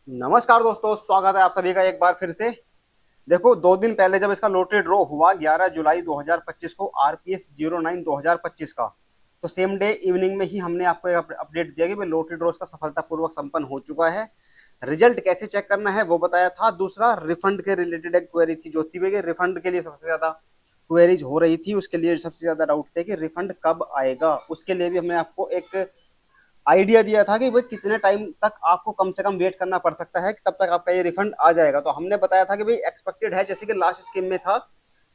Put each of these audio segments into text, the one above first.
नमस्कार दोस्तों, स्वागत है आप सभी का एक बार फिर से। देखो, 2 दिन पहले जब इसका लॉटरी ड्रॉ हुआ 11 जुलाई 2025 को, आरपीएस 09 2025 का, तो सेम डे इवनिंग में ही हमने आपको एक अपडेट दिया कि भाई लॉटरी ड्रॉ का सफलतापूर्वक संपन्न हो चुका है। रिजल्ट कैसे चेक करना है वो बताया था। दूसरा, रिफंड के रिलेटेड एक क्वेरी थी ज्योति भाई के। रिफंड के लिए सबसे ज्यादा क्वेरीज हो रही थी, उसके लिए सबसे ज्यादा डाउट थे कि रिफंड कब आएगा। उसके लिए भी हमने आपको एक आइडिया दिया था कि भाई कितने टाइम तक आपको कम से कम वेट करना पड़ सकता है कि तब तक आपका ये रिफंड आ जाएगा। तो हमने बताया था कि भाई एक्सपेक्टेड है, जैसे कि लास्ट स्कीम में था,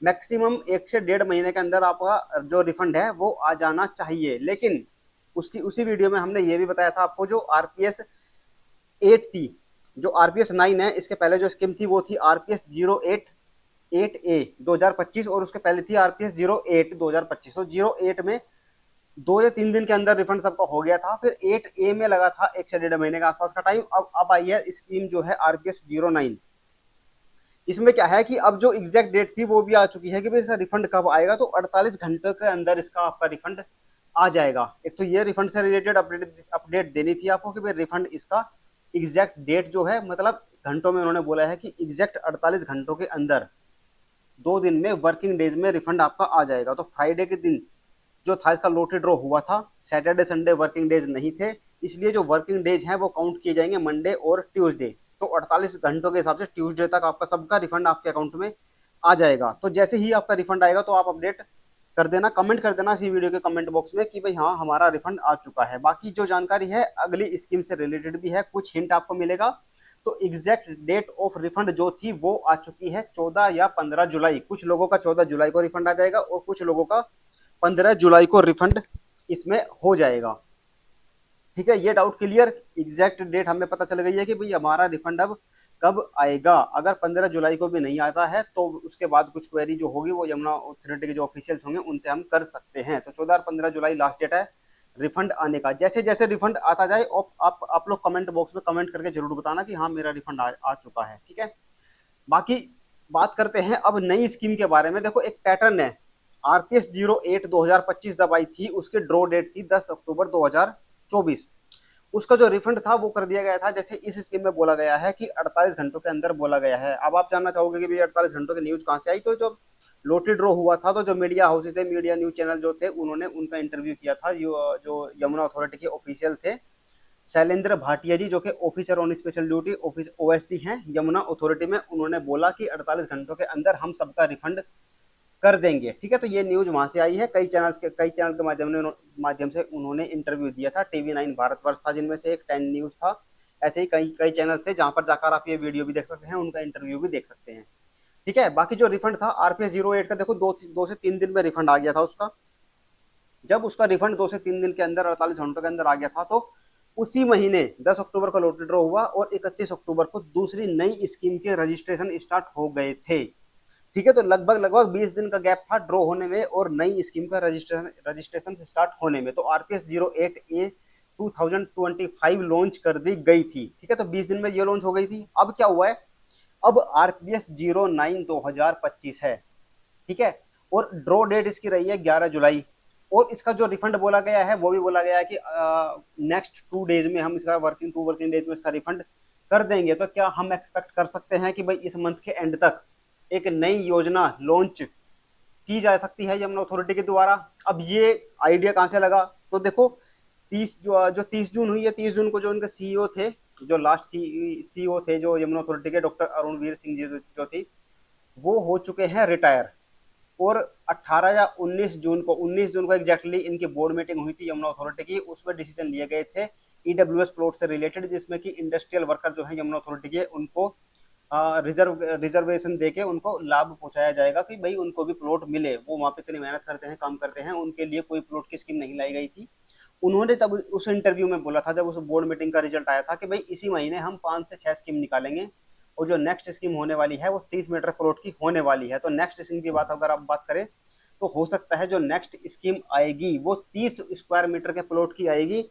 मैक्सिमम 1 से 1.5 महीने के अंदर आपका जो रिफंड है वो आ जाना चाहिए। लेकिन उसकी उसी वीडियो में हमने ये भी बताया था आपको, जो आरपीएस 8 थी, जो आरपीएस 9 है, इसके पहले जो स्कीम थी वो थी आरपीएस 08 8A 2025, और उसके पहले थी आरपीएस 08 2025। तो 08 में 2 या 3 दिन के अंदर रिफंड सबका हो गया था। फिर 8A में लगा था 1 से 1.5 महीने का आसपास का टाइम। अब आई है स्कीम जो है आरपीएस 09। इसमें क्या है कि अब जो एग्जैक्ट डेट थी वो भी आ चुकी है कि भाई इसका रिफंड कब आएगा। तो 48 घंटे के अंदर इसका आपका रिफंड आ जाएगा। एक तो ये रिफंड से रिलेटेड अपडेट देनी थी आपको कि भाई रिफंड इसका एग्जैक्ट डेट जो है, मतलब घंटों में उन्होंने बोला है कि एग्जैक्ट 48 घंटों के अंदर, 2 दिन में, वर्किंग डेज में रिफंड आपका आ जाएगा। तो फ्राइडे के दिन जो था इसका लॉटरी ड्रॉ हुआ था, सैटरडे संडे वर्किंग डेज नहीं थे, इसलिए जो वर्किंग डेज हैं वो काउंट किए जाएंगे मंडे और ट्यूसडे। तो 48 घंटों के हिसाब से ट्यूसडे तक आपका सबका रिफंड आपके अकाउंट में आ जाएगा। तो जैसे ही आपका रिफंड आएगा तो आप अपडेट कर देना, कमेंट कर देना इसी वीडियो के कमेंट बॉक्स में कि भाई हाँ, हमारा रिफंड आ चुका है। बाकी जो जानकारी है अगली स्कीम से रिलेटेड भी है, कुछ हिंट आपको मिलेगा। तो एग्जैक्ट डेट ऑफ रिफंड जो थी वो आ चुकी है 14 या 15 जुलाई। कुछ लोगों का 14 जुलाई को रिफंड आ जाएगा और कुछ लोगों का 15 जुलाई को रिफंड इसमें हो जाएगा। ठीक है, ये डाउट क्लियर। एग्जैक्ट डेट हमें पता चल गई है कि भाई हमारा रिफंड अब कब आएगा। अगर 15 जुलाई को भी नहीं आता है तो उसके बाद कुछ क्वेरी जो होगी वो यमुना अथॉरिटी के जो ऑफिशियल्स होंगे उनसे हम कर सकते हैं। तो 14 और 15 जुलाई लास्ट डेट है रिफंड आने का। जैसे जैसे रिफंड आता जाए आप लोग कमेंट बॉक्स में कमेंट करके जरूर बताना कि हाँ, मेरा रिफंड आ चुका है। ठीक है, बाकी बात करते हैं अब नई स्कीम के बारे में। देखो, एक पैटर्न है। आरपीएस 08 2025 जब आई थी, उसकी ड्रॉ डेट थी 10 अक्टूबर 2024। उसका जो रिफंड था वो कर दिया गया था, जैसे इस स्कीम में बोला गया है कि 48 घंटों के अंदर बोला गया है। अब आप जानना चाहोगे कि भाई 48 घंटों की न्यूज कहां से आई। तो जो लॉटरी ड्रॉ हुआ था तो जो मीडिया हाउसेज थे, मीडिया न्यूज चैनल जो थे, उन्होंने उनका इंटरव्यू किया था। जो यमुना अथॉरिटी के ऑफिशियल थे, शैलेंद्र भाटिया जी, जो कि officer on special duty OSD हैं यमुना अथॉरिटी में, उन्होंने बोला कि 48 घंटों के अंदर हम सबका रिफंड कर देंगे। ठीक है, तो ये न्यूज वहां से आई है। कई चैनल के माध्यम से उन्होंने इंटरव्यू दिया था। टीवी 9 भारतवर्ष था जिनमें से एक 10 न्यूज था। ऐसे ही कई कई चैनल थे जहां पर जाकर आप ये वीडियो भी देख सकते हैं, उनका इंटरव्यू भी देख सकते हैं। ठीक है, बाकी जो रिफंड था आरपीएस 08 का, देखो 2 से 3 दिन में रिफंड आ गया था उसका। जब उसका रिफंड 2 से 3 दिन के अंदर, 48 घंटों के अंदर आ गया था, तो उसी महीने 10 अक्टूबर को लॉटरी ड्रॉ हुआ और 31 अक्टूबर को दूसरी नई स्कीम के रजिस्ट्रेशन स्टार्ट हो गए थे। ठीक है, तो लगभग लगभग 20 दिन का गैप था ड्रॉ होने में और नई स्कीम का रजिस्ट्रेशन स्टार्ट होने में। तो आरपीएस 08A 2025 लॉन्च कर दी गई थी। ठीक है, तो 20 दिन में ये लॉन्च हो गई थी। अब क्या हुआ है, अब आरपीएस 09 2025 है। ठीक है, और ड्रॉ डेट इसकी रही है 11 जुलाई। और इसका जो रिफंड बोला गया है वो भी बोला गया है कि नेक्स्ट 2 डेज में हम इसका वर्किंग डेज में इसका रिफंड कर देंगे। तो क्या हम एक्सपेक्ट कर सकते हैं कि भाई इस मंथ के एंड तक एक नई योजना लॉन्च की जा सकती है यमुना अथॉरिटी के द्वारा। अब ये आइडिया कहां से लगा, तो देखो 30 जून हुई है। 30 जून को जो उनके सीईओ थे, जो लास्ट सीईओ थे जो यमुना अथॉरिटी के, डॉक्टर अरुणवीर सिंह जी जो थी, वो हो चुके हैं रिटायर। और 18 या 19 जून को एग्जैक्टली इनकी बोर्ड मीटिंग हुई थी यमुना अथॉरिटी की। उसमें डिसीजन लिए गए थे ईडब्ल्यूएस प्लॉट से रिलेटेड, जिसमें कि इंडस्ट्रियल वर्कर जो है यमुना अथॉरिटी के, उनको रिजर्वेशन देके उनको लाभ पहुंचाया जाएगा कि भाई उनको भी प्लॉट मिले। वो वहां पे इतनी मेहनत करते हैं, काम करते हैं, उनके लिए कोई प्लॉट की स्कीम नहीं लाई गई थी। उन्होंने तब उस इंटरव्यू में बोला था, जब उस बोर्ड मीटिंग का रिजल्ट आया था, कि भाई इसी महीने हम 5 से 6 स्कीम निकालेंगे और जो नेक्स्ट स्कीम होने वाली है वो 30 मीटर प्लॉट की होने वाली है। तो नेक्स्ट स्कीम की बात अगर आप बात करें तो हो सकता है जो नेक्स्ट स्कीम आएगी वो 30 स्क्वायर मीटर के प्लॉट की आएगी,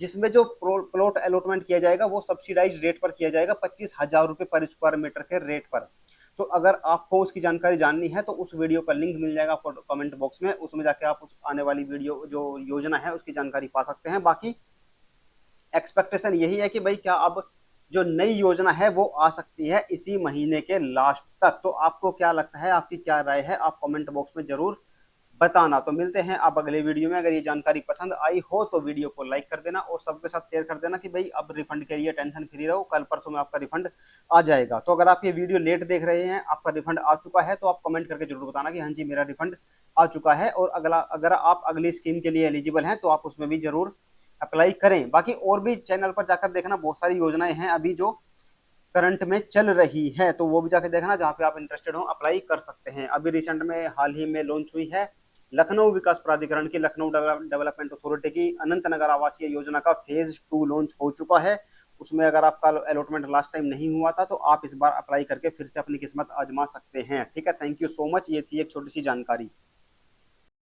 जिसमें जो प्लॉट अलॉटमेंट किया जाएगा वो सब्सिडाइज रेट पर किया जाएगा, 25,000 रुपए पर स्क्वायर मीटर के रेट पर। तो अगर आपको उसकी जानकारी जाननी है तो उस वीडियो का लिंक मिल जाएगा आपको कमेंट बॉक्स में, उसमें जाके आप उस आने वाली वीडियो जो योजना है उसकी जानकारी पा सकते हैं। बाकी एक्सपेक्टेशन यही है कि भाई क्या अब जो नई योजना है वो आ सकती है इसी महीने के लास्ट तक। तो आपको क्या लगता है, आपकी क्या राय है, आप कमेंट बॉक्स में जरूर बताना। तो मिलते हैं आप अगले वीडियो में। अगर ये जानकारी पसंद आई हो तो वीडियो को लाइक कर देना और सबके साथ शेयर कर देना कि भाई अब रिफंड के लिए टेंशन फ्री रहो, कल परसों में आपका रिफंड आ जाएगा। तो अगर आप ये वीडियो लेट देख रहे हैं, आपका रिफंड आ चुका है, तो आप कमेंट करके जरूर बताना कि हाँ जी मेरा रिफंड आ चुका है। और अगला अगर आप अगली स्कीम के लिए एलिजिबल हैं तो आप उसमें भी जरूर अप्लाई करें। बाकी और भी चैनल पर जाकर देखना, बहुत सारी योजनाएं हैं अभी जो करंट में चल रही है, तो वो भी जाके देखना, जहाँ पे आप इंटरेस्टेड हो अप्लाई कर सकते हैं। अभी रिसेंट में हाल ही में लॉन्च हुई है लखनऊ विकास प्राधिकरण की, लखनऊ डेवलपमेंट अथॉरिटी की अनंत नगर आवासीय योजना का फेज 2 लॉन्च हो चुका है। उसमें अगर आपका अलॉटमेंट लास्ट टाइम नहीं हुआ था तो आप इस बार अप्लाई करके फिर से अपनी किस्मत आजमा सकते हैं। ठीक है, थैंक यू सो मच। ये थी एक छोटी सी जानकारी।